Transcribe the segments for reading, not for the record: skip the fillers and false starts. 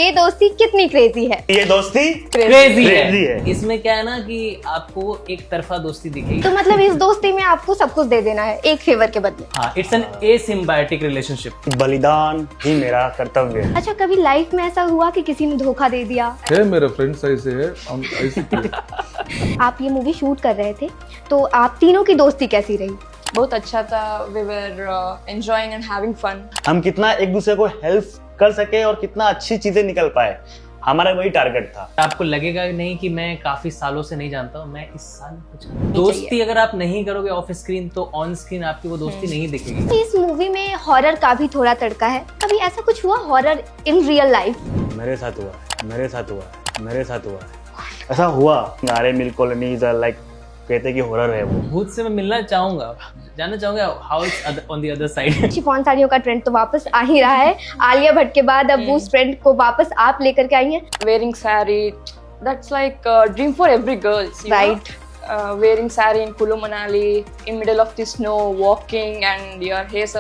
ये दोस्ती कितनी क्रेजी है। ये दोस्ती क्रेजी है। है। इसमें क्या है ना कि आपको एक तरफा दोस्ती दिखेगी। तो मतलब इस दोस्ती में आपको सब कुछ दे देना है एक फेवर के बदले। हाँ, इट्स एन एसिम्बायोटिक रिलेशनशिप। बलिदान ही मेरा कर्तव्य है। अच्छा, कभी लाइफ में ऐसा हुआ कि किसी ने धोखा दे दिया? है मेरे फ्रेंड्स ऐसे है, हम ऐसे किए। आप ये मूवी शूट कर रहे थे तो आप तीनों की दोस्ती कैसी रही? बहुत अच्छा था। We were enjoying and having fun. हम कितना एक दूसरे को हेल्प कर सके और कितना अच्छी चीजें निकल पाए, हमारा वही टारगेट था। आपको लगेगा नहीं कि मैं काफी सालों से नहीं जानता हूँ, मैं इस साल कुछ दोस्ती अगर आप नहीं करोगे ऑफ स्क्रीन तो ऑन स्क्रीन आपकी वो दोस्ती नहीं दिखेगी। इस मूवी में हॉरर का भी थोड़ा तड़का है। कभी ऐसा कुछ हुआ हॉरर इन रियल लाइफ? मेरे साथ हुआ है, मेरे साथ हुआ है, मेरे साथ हुआ है। ऐसा हुआ। नारे मिल्क कॉलोनी लाइक कहते कि हॉरर है वो। भूत से मैं मिलना चाहूंगा, जानना चाहूंगा how it's on the other side. Chiffon साड़ियों का ट्रेंड तो वापस आ ही रहा है। आलिया भट्ट के बाद अब उस ट्रेंड को वापस आप लेकर के आई हैं। Wearing saree, that's like a dream for every girl. Right. Wearing saree in Kulu Manali, in middle of the snow, walking and your hairs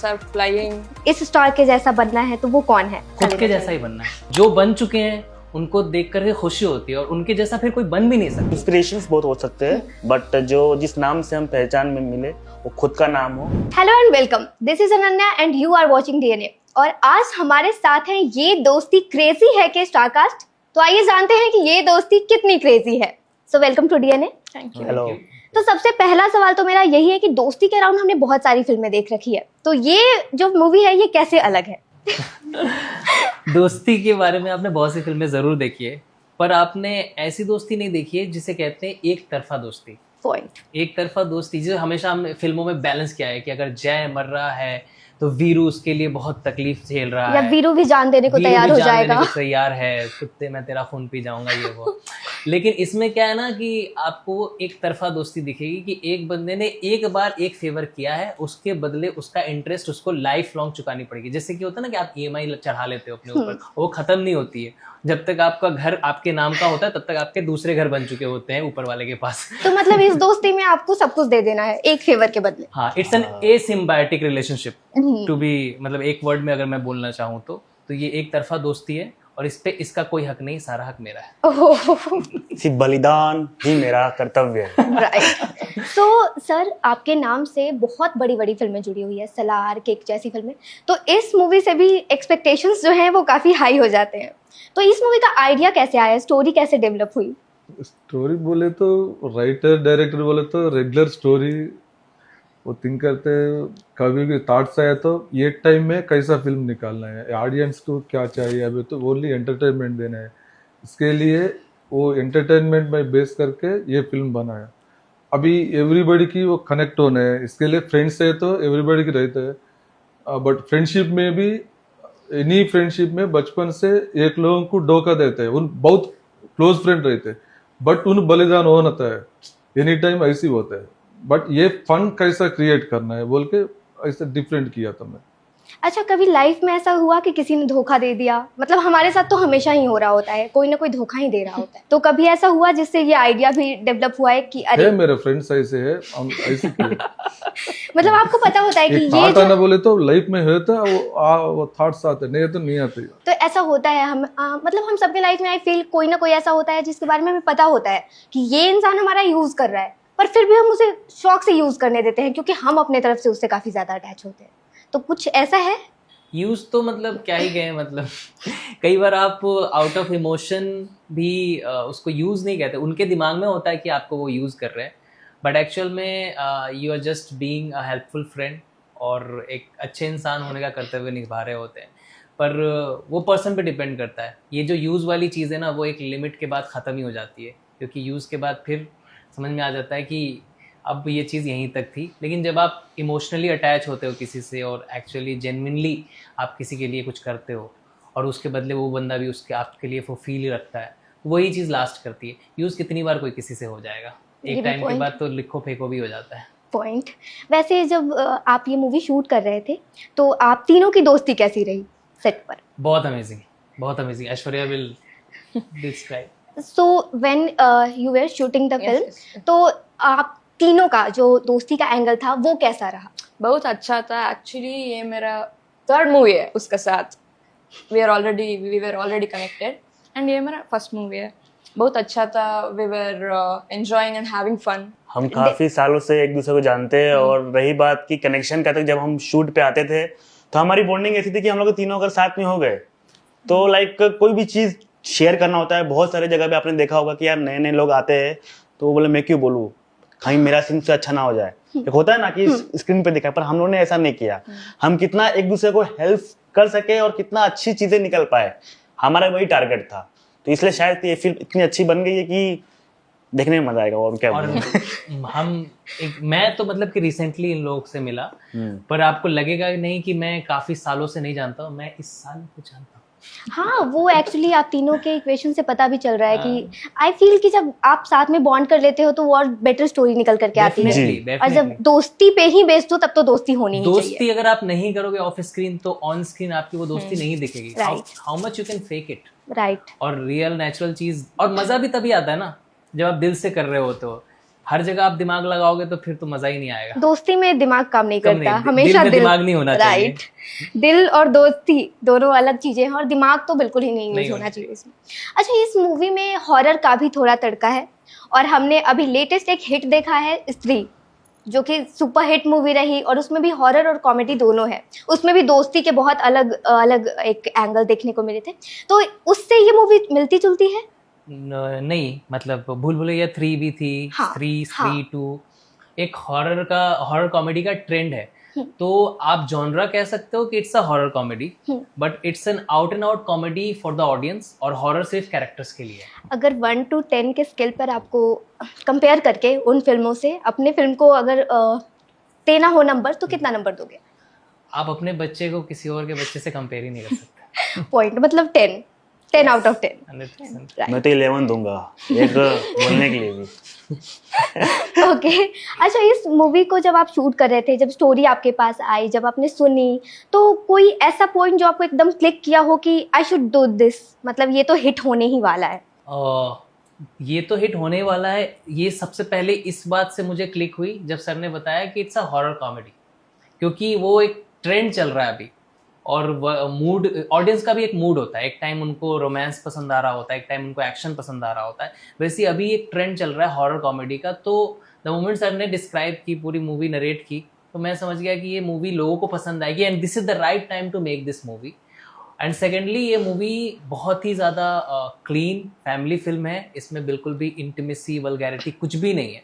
are flying. इस स्टार के जैसा बनना है तो वो कौन है? खुद के जैसा ही बनना है। जो बन चुके हैं उनको देख करके खुशी होती है और उनके जैसा फिर कोई बन भी नहीं सकता। इंस्पिरेशंस बहुत हो सकते हैं बट जो जिस नाम से हम पहचान में मिले वो खुद का नाम हो। Hello and welcome, this is Ananya and you are watching DNA. और आज हमारे साथ हैं ये दोस्ती क्रेजी है के स्टारकास्ट। तो आइए जानते हैं कि ये दोस्ती कितनी क्रेजी है। So welcome to DNA. Thank you. Hello. तो सबसे पहला सवाल तो मेरा यही है कि दोस्ती के अराउंड हमने बहुत सारी फिल्में देख रखी है, तो ये जो मूवी है ये कैसे अलग है? दोस्ती के बारे में आपने बहुत सी फिल्में जरूर देखी है, पर आपने ऐसी दोस्ती नहीं देखी है जिसे कहते हैं एक तरफा दोस्ती। पॉइंट। एक तरफा दोस्ती जो हमेशा हमने फिल्मों में बैलेंस किया है कि अगर जय मर रहा है तो वीरू उसके लिए बहुत तकलीफ झेल रहा या है, वीरू भी जान देने को वीरू तैयार भी हो जान देने जाएगा। को तैयार है, कुत्ते मैं तेरा खून पी जाऊंगा ये वो। लेकिन इसमें क्या है ना कि आपको एक तरफा दोस्ती दिखेगी कि एक बंदे ने एक बार एक फेवर किया है, उसके बदले उसका इंटरेस्ट उसको लाइफ लॉन्ग चुकानी पड़ेगी। जैसे कि होता है ना कि आप ईएमआई चढ़ा लेते हो अपने ऊपर, वो खत्म नहीं होती है। जब तक आपका घर आपके नाम का होता है तब तक आपके दूसरे घर बन चुके होते हैं ऊपर वाले के पास। तो मतलब इस दोस्ती में आपको सब कुछ दे देना है एक फेवर के बदले। हाँ, it's an asymbiotic relationship to be, मतलब एक वर्ड में अगर मैं बोलना चाहूँ तो ये एक तरफा दोस्ती है और इस पे इसका कोई हक नहीं, सारा हक मेरा है। सिर्फ बलिदान ही मेरा कर्तव्य है। राइट। सो सर, आपके नाम से बहुत बड़ी बड़ी फिल्में जुड़ी हुई है, सलार, किक जैसी फिल्में। तो इस मूवी से भी एक्सपेक्टेशंस जो हैं वो काफी हाई हो जाते हैं। तो इस मूवी का आइडिया कैसे आया, स्टोरी कैसे डेवलप हुई? स्टोरी बोले तो राइटर डायरेक्टर बोले तो रेगुलर स्टोरी वो थिंक करते हैं। कभी भी थॉट्स आया तो ये टाइम में कैसा फिल्म निकालना है, ऑडियंस को क्या चाहिए, अभी तो ओनली एंटरटेनमेंट देना है। इसके लिए वो एंटरटेनमेंट में बेस करके ये फिल्म बनाया। अभी एवरीबडी की वो कनेक्ट होना है, इसके लिए फ्रेंड्स है तो एवरीबडी की रहता है। बट फ्रेंडशिप में भी एनी फ्रेंडशिप में बचपन से एक लोगों को धोखा देते हैं, उन बहुत क्लोज फ्रेंड रहते हैं बट उन बलिदान होता है, एनी टाइम ऐसी होता है। बट ये फन कैसा क्रिएट करना है बोल के ऐसा डिफरेंट किया था मैं। अच्छा, कभी लाइफ में ऐसा हुआ कि किसी ने धोखा दे दिया? मतलब हमारे साथ तो हमेशा ही हो रहा होता है, कोई ना कोई धोखा ही दे रहा होता है। तो कभी ऐसा हुआ जिससे ये आइडिया भी डेवलप हुआ है कि अरे है मेरे फ्रेंड्स ऐसे है, हम ऐसे किए। मतलब आपको पता होता है कि एक ये थॉट आना जो बोले तो लाइफ में होता है, वो थॉट्स आते नहीं तो नहीं आते। तो ऐसा होता है मतलब हम सबके लाइफ में आई फील कोई ना कोई ऐसा होता है जिसके बारे में हमें पता होता है कि ये इंसान हमारा यूज कर रहा है, पर फिर भी हम उसे शौक से यूज करने देते हैं क्योंकि हम अपने तरफ से उससे काफी ज्यादा अटैच होते हैं। तो कुछ ऐसा है? यूज तो मतलब क्या ही गए, मतलब कई बार आप आउट ऑफ इमोशन भी उसको यूज नहीं कहते, उनके दिमाग में होता है कि आपको वो यूज कर रहे हैं, बट एक्चुअल में you are just being a helpful friend और एक अच्छे इंसान होने का कर्तव्य निभा रहे होते हैं। पर वो पर्सन पे डिपेंड करता है। ये जो यूज वाली चीज़ है ना, वो एक लिमिट के बाद ख़त्म ही हो जाती है, क्योंकि यूज के बाद फिर समझ में आ जाता है कि अब ये चीज़ यहीं तक थी। लेकिन जब आप इमोशनली अटैच होते हो किसी से और एक्चुअली जेन्युइनली आप किसी के लिए कुछ करते हो और उसके बदले वो बंदा भी उसके आपके लिए वो फील रखता है, वही चीज़ लास्ट करती है। यूज़ कितनी बार कोई किसी से हो जाएगा, एक टाइम के बाद तो लिखो फेंको भी हो जाता है। पॉइंट। वैसे जब आप ये मूवी शूट कर रहे थे तो आप तीनों की दोस्ती कैसी रही सेट पर? बहुत अमेजिंग, बहुत amazing. Aishwarya will describe. So when you were shooting the Yes, film, yes, yes. तो आप तीनों का जो दोस्ती का एंगल था वो कैसा रहा? बहुत अच्छा था। एक्चुअली ये मेरा थर्ड मूवी है उसके साथ। we were already connected, and ये हमारा first movie है. बहुत अच्छा था. We were enjoying and having fun. हम काफी सालों से एक दूसरे को जानते हैं और रही बात की कनेक्शन का, तक जब हम शूट पे आते थे तो हमारी बॉन्डिंग ऐसी थी कि हम लोग तीनों अगर साथ में हो गए तो लाइक कोई भी चीज शेयर करना होता है. बहुत सारे जगह पे आपने देखा होगा कि यार नए नए लोग आते हैं तो वो बोले मैं क्यों बोलूँ, कहीं मेरा सीन से अच्छा ना हो जाए. एक होता है ना कि स्क्रीन पे दिखा, पर हम लोगों ने ऐसा नहीं किया. हम कितना एक दूसरे को हेल्प कर सके और कितना अच्छी चीजें निकल पाए, हमारा वही टारगेट था. तो इसलिए शायद ये फिल्म इतनी अच्छी बन गई है कि देखने में मजा आएगा. और क्या और मैं तो मतलब कि रिसेंटली इन लोगों से मिला, पर आपको लगेगा नहीं कि मैं काफी सालों से नहीं जानता हूँ, मैं इस साल को जानता हूँ. हाँ, वो एक्चुअली आप तीनों के इक्वेशन से पता भी चल रहा है कि आई फील कि जब आप साथ में बॉन्ड कर लेते हो तो वो और बेटर स्टोरी निकल करके आती है. Definitely, और जब definitely. दोस्ती पे ही बेस्ड हो तब तो दोस्ती होनी ही चाहिए. दोस्ती अगर आप नहीं करोगे ऑफ स्क्रीन तो ऑन स्क्रीन आपकी वो दोस्ती नहीं दिखेगी. Right. How much you can fake it. Right. और रियल नेचुरल चीज, और मजा भी तभी आता है ना जब आप दिल से कर रहे होते हो. हर जगह आप दिमाग लगाओगे तो फिर तो मजा ही नहीं आएगा. दोस्ती में दिमाग काम नहीं कम करता, नहीं, हमेशा दिल में दिमाग नहीं होना चाहिए. राइट. दिल और दोस्ती दोनों अलग चीजें हैं और दिमाग तो बिल्कुल ही नहीं यूज होना चाहिए इसमें. अच्छा, इस मूवी में हॉरर का भी थोड़ा तड़का है और हमने अभी लेटेस्ट एक हिट देखा है स्त्री, जो कि सुपर हिट मूवी रही और उसमें भी हॉरर और कॉमेडी दोनों है. उसमें भी दोस्ती के बहुत अलग अलग एक एंगल देखने को मिले थे. तो उससे ये मूवी मिलती जुलती है? नहीं, मतलब भूल भुलैया 3 भी थी. हाँ, स्त्री हाँ. 2 एक हॉरर कॉमेडी का ट्रेंड है. तो आप जॉनरा कह सकते हो कि it's a horror comedy, but it's an out and out comedy for the audience, और हॉरर सिर्फ कैरेक्टर्स के लिए. अगर 1 to 10 के स्केल पर आपको कंपेयर करके उन फिल्मों से अपने फिल्म को अगर देना हो नंबर, तो कितना नंबर दोगे? आप अपने बच्चे को किसी और के बच्चे से कंपेयर ही नहीं कर सकते. पॉइंट मतलब 10 out of 10. 100%. मैं तो 11 दूंगा एक बोलने के लिए भी. ओके. अच्छा, इस मूवी को जब आप शूट कर रहे थे, जब स्टोरी आपके पास आई, जब आपने सुनी, तो कोई ऐसा पॉइंट जो आपको एकदम क्लिक किया हो कि आई शुड डू दिस, मतलब ये तो हिट होने ही वाला है? ये तो हिट होने वाला है, ये सबसे पहले इस बात से मुझे क्लिक हुई जब सर ने बताया कि इट्स अ हॉरर कॉमेडी, क्योंकि वो एक ट्रेंड चल रहा है अभी. और मूड, ऑडियंस का भी एक मूड होता है. एक टाइम उनको रोमांस पसंद आ रहा होता है, एक टाइम उनको एक्शन पसंद आ रहा होता है. वैसे अभी एक ट्रेंड चल रहा है हॉरर कॉमेडी का. तो द मोमेंट सर ने डिस्क्राइब की, पूरी मूवी नरेट की, तो मैं समझ गया कि ये मूवी लोगों को पसंद आएगी and this is the right time to make this movie. And secondly, ये मूवी बहुत ही ज़्यादा क्लीन फैमिली फिल्म है. इसमें बिल्कुल भी इंटीमेसी, वल्गैरिटी कुछ भी नहीं है.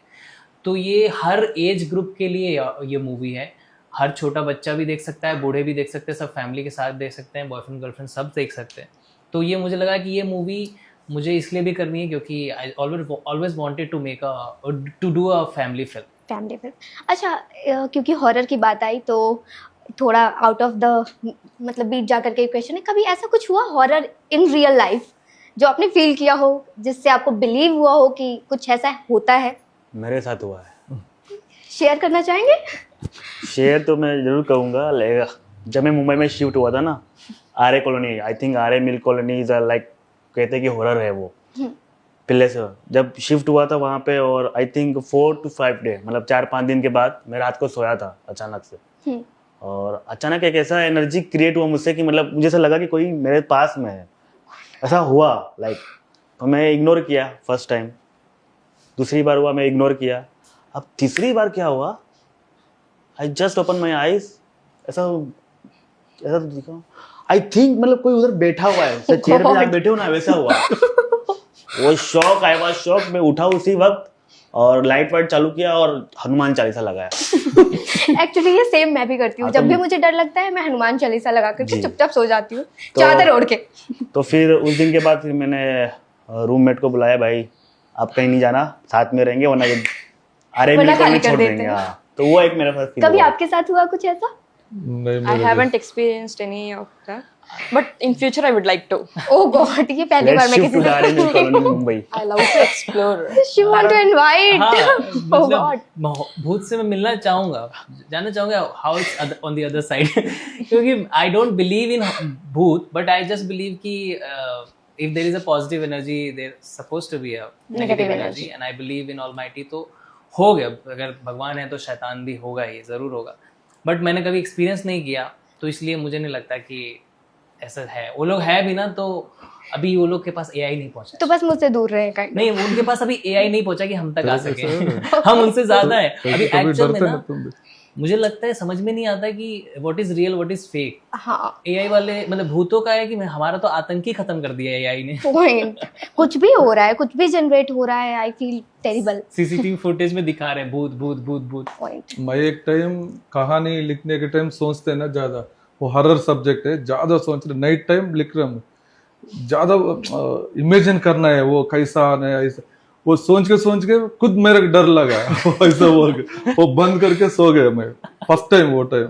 तो ये हर एज ग्रुप के लिए ये मूवी है. हर छोटा बच्चा भी देख सकता है, बूढ़े भी देख सकते हैं, सब फैमिली के साथ देख सकते हैं, बॉयफ्रेंड गर्लफ्रेंड सब देख सकते हैं. तो ये मुझे लगा कि ये मूवी मुझे इसलिए भी करनी है क्योंकि I always wanted to do a family film. अच्छा, क्योंकि हॉरर की बात आई तो थोड़ा आउट ऑफ द मतलब बीट जा करके क्वेश्चन है, कभी ऐसा कुछ हुआ हॉरर इन रियल लाइफ जो आपने फील किया हो, जिससे आपको बिलीव हुआ हो कि कुछ ऐसा होता है? मेरे साथ हुआ है. शेयर करना चाहेंगे? शेयर तो मैं जरूर कहूँगा. जब मैं मुंबई में शिफ्ट हुआ था ना, Arya colony, I think Arya mill colony is like, कहते हैं कि हॉरर है वो. पहले से जब शिफ्ट हुआ था वहाँ पे, और आई थिंक 4 to 5 डे, मतलब 4-5 दिन के बाद मैं रात को सोया था अचानक से. और अचानक एक ऐसा एनर्जी क्रिएट हुआ मुझसे कि मतलब मुझे ऐसा लगा कि कोई मेरे पास में है. ऐसा हुआ लाइक, तो मैं इग्नोर किया फर्स्ट टाइम. दूसरी बार हुआ, मैं इग्नोर किया. अब तीसरी बार क्या हुआ, I just open my eyes, ऐसा तो दिखा, आई थिंक मतलब कोई उधर बैठा हुआ है, चेयर पे आप बैठे हो ना, वैसा हुआ. वो शॉक, आई वाज शॉक. मैं उठा उसी वक्त और लाइट वाइट चालू किया और हनुमान चालीसा लगाया. एक्चुअली ये सेम मैं भी करती हूँ. हाँ, जब भी मुझे डर लगता है मैं हनुमान चालीसा लगा करके जी. चुपचाप सो जाती हूँ, चादर ओढ़ के. तो फिर उस दिन के बाद फिर मैंने रूममेट को बुलाया, भाई आप कहीं नहीं जाना, साथ में रहेंगे, वरना अरे वरना मेरे को खाली नहीं कर छोड़ देते देंगे. हैं. हाँ, तो वो एक मेरे साथ फील कभी हुआ. आपके साथ हुआ कुछ ऐसा? नहीं, I मेरे haven't experienced any of that, but in future I would like to. Oh God, ये पहली बार Let's मैं shift किसी to the Arya mill colony से Mumbai. I love to explore. she want to invite. हाँ, Oh God. मतलब भूत से मैं मिलना चाहूंगा, जानना चाहूंगा how it's on the other side. क्योंकि आई डोंट बिलीव इन भूत, बट आई जस्ट बिलीव कि if there is a positive energy, there's supposed to be a negative energy, and I believe in Almighty. तो हो गया, अगर भगवान है तो शैतान भी होगा, ये जरूर होगा. बट मैंने कभी एक्सपीरियंस नहीं किया, तो इसलिए मुझे नहीं लगता कि ऐसा है, वो लोग है भी ना, तो अभी वो लोग के पास एआई नहीं पहुंचा। तो बस मुझसे दूर रहे kind of. नहीं, उनके पास अभी एआई नहीं पहुंचा कि हम तक आ कैसे सके। है? हम उनसे ज्यादा है अभी कभी एक्चुअल में डरते ना। ना तुम भी? मुझे लगता है समझ में नहीं आता कि what is real what is fake. हाँ एआई वाले मतलब भूतों का है कि हमारा तो आतंक ही खत्म कर दिया एआई ने। पॉइंट, कुछ भी हो रहा है, कुछ भी जनरेट हो रहा है, I feel terrible CCTV footage में दिखा रहे हैं भूत भूत भूत भूत। पॉइंट। मैं एक टाइम कहानी लिखने के टाइम सोचते ना ज्यादा, वो हॉरर सब्जेक्ट है, ज्यादा सोच रहे, नाइट टाइम लिख रहा हूँ, ज्यादा इमेजिन करना है वो कैसा आना है ऐसा, वो सोच के खुद मेरे को डर लगा वो ऐसा बोल के वो बंद करके सो गया मैं फर्स्ट टाइम वो टाइम।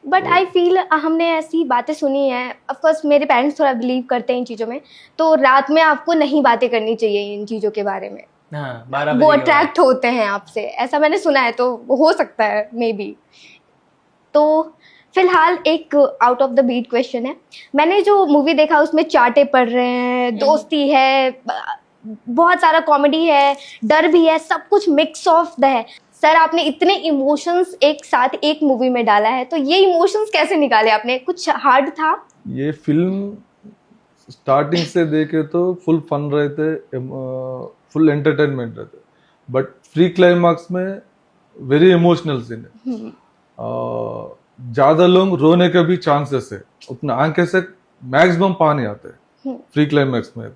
बट आई फील हमने ऐसी बातें सुनी है, ऑफ कोर्स मेरे पेरेंट्स थोड़ा बिलीव करते हैं इन चीज़ों में, तो रात में आपको नहीं बातें करनी चाहिए इन चीज़ों के बारे में, हाँ 12 वो बजे के बाद। अट्रैक्ट होते हैं आपसे, ऐसा मैंने सुना है, तो हो सकता है मे बी। तो फिलहाल एक out of the beat question है, मैंने जो मूवी देखा उसमें चाटे पड़ रहे हैं, दोस्ती है, बहुत सारा कॉमेडी है, डर भी है, सब कुछ मिक्स ऑफ द है। सर आपने इतने इमोशंस एक साथ एक मूवी में डाला है, तो ये इमोशंस कैसे निकाले आपने? कुछ हार्ड था? ये फिल्म स्टार्टिंग से देखे तो फुल फन रहते, फुल एंटरटेनमेंट रहते, बट फ्री क्लाइमैक्स में वेरी इमोशनल सीन है, ज्यादा लोग रोने के भी चांसेस है, उतना आंखें से मैक्सिमम पानी आते हैं फ्री क्लाइमैक्स में।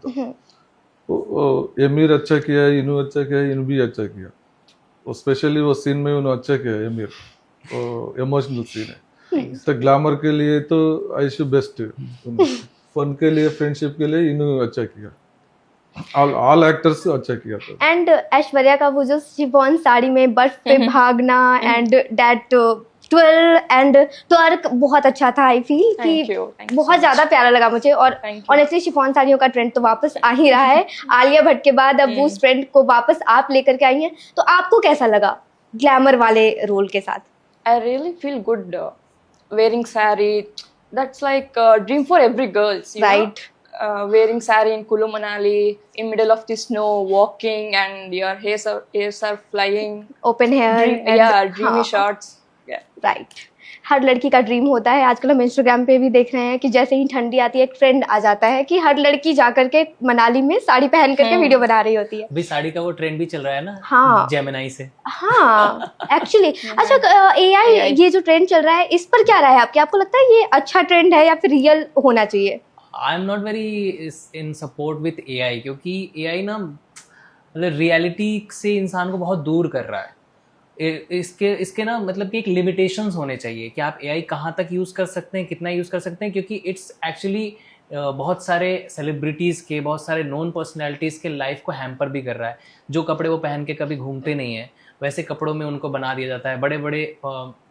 तो एमीर अच्छा किया, इनू अच्छा किया, इनू भी अच्छा किया, स्पेशली वो सीन में उन्होंने अच्छा किया एमीर, वो इमोशनल सीन है। तो ग्लैमर के लिए तो आयुषु बेस्ट, फन के लिए फ्रेंडशिप के लिए इनू अच्छा किया, ऑल एक्टर्स अच्छा किया था। एंड ऐश्वर्या का वो जो शिफॉन साड़ी में बर्फ पे भागना and that twill and twerk बहुत अच्छा था। आई फील Thank कि you so बहुत ज्यादा प्यारा लगा मुझे, और Thank you. ऑनेस्टली शिफॉन साड़ियों का ट्रेंड तो वापस आ ही रहा है आलिया भट्ट के बाद, अब उस ट्रेंड को वापस आप लेकर के आई हैं, तो आपको कैसा लगा ग्लैमर वाले रोल के साथ? I really feel good wearing saree. That's like a dream for every girl. Right. Wearing saree in Kulu Manali, in middle of the snow, walking, and your hairs are flying. Open hair, Dreamy shots. Yeah. Right, हर लड़की का dream होता है। आजकल हम Instagram पे भी देख रहे हैं कि जैसे ही ठंडी आती है एक ट्रेंड आ जाता है कि हर लड़की जा करके मनाली में साड़ी पहन करके वीडियो बना रही होती है। अभी साड़ी का वो ट्रेंड भी चल रहा है ना, हाँ। जेमिनाई से। हाँ एक्चुअली। अच्छा एआई ये जो ट्रेंड चल रहा है, इस पर क्या राय है आपकी? आपको लगता है ये अच्छा ट्रेंड है या फिर रियल होना चाहिए? I am not very in support with AI, क्योंकि एआई ना मतलब रियलिटी से इंसान को बहुत दूर कर रहा है। इसके ना मतलब कि एक लिमिटेशंस होने चाहिए कि आप एआई कहाँ तक यूज़ कर सकते हैं, कितना यूज़ कर सकते हैं, क्योंकि इट्स एक्चुअली बहुत सारे सेलिब्रिटीज़ के, बहुत सारे नॉन पर्सनैलिटीज़ के लाइफ को हैम्पर भी कर रहा है। जो कपड़े वो पहन के कभी घूमते नहीं हैं, वैसे कपड़ों में उनको बना दिया जाता है। बड़े बड़े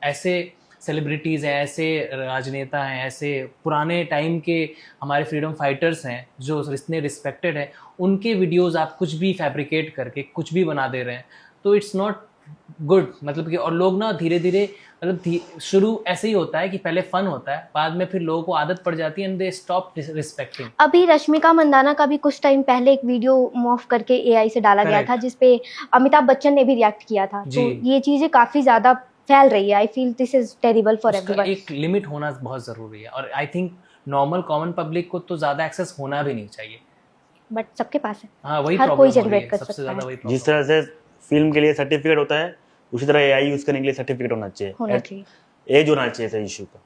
ऐसे सेलिब्रिटीज़ हैं, ऐसे राजनेता हैं, ऐसे पुराने टाइम के हमारे फ्रीडम फाइटर्स हैं जो इतने रिस्पेक्टेड हैं, उनके वीडियोज़ आप कुछ भी फैब्रिकेट करके कुछ भी बना दे रहे हैं, तो इट्स नॉट गुड। मतलब कि और लोग ना धीरे धीरे मतलब शुरू ऐसे ही होता है कि पहले फन होता है, बाद में फिर लोगों को आदत पड़ जाती है एंड दे स्टॉप रिस्पेक्टिंग। अभी रश्मिका मंदाना का भी कुछ टाइम पहले एक वीडियो मॉर्फ करके एआई से डाला गया था, जिसपे अमिताभ बच्चन ने भी रिएक्ट किया था। तो ये चीजें काफी ज्यादा फैल रही है। I feel this is terrible for everyone. एक लिमिट होना बहुत जरूरी है, और I think normal common public को तो ज्यादा एक्सेस होना भी नहीं चाहिए, बट सबके पास है। हाँ वही हर प्रॉब्लम कोई हो रही जनरेट है, कर सबसे सकता ज्यादा है। वही प्रॉब्लम। जिस तरह से फिल्म के लिए सर्टिफिकेट होता है, उसी तरह एआई यूज करने के लिए सर्टिफिकेट होना चाहिए, होना चाहिए। एज होना चाहिए इशू का।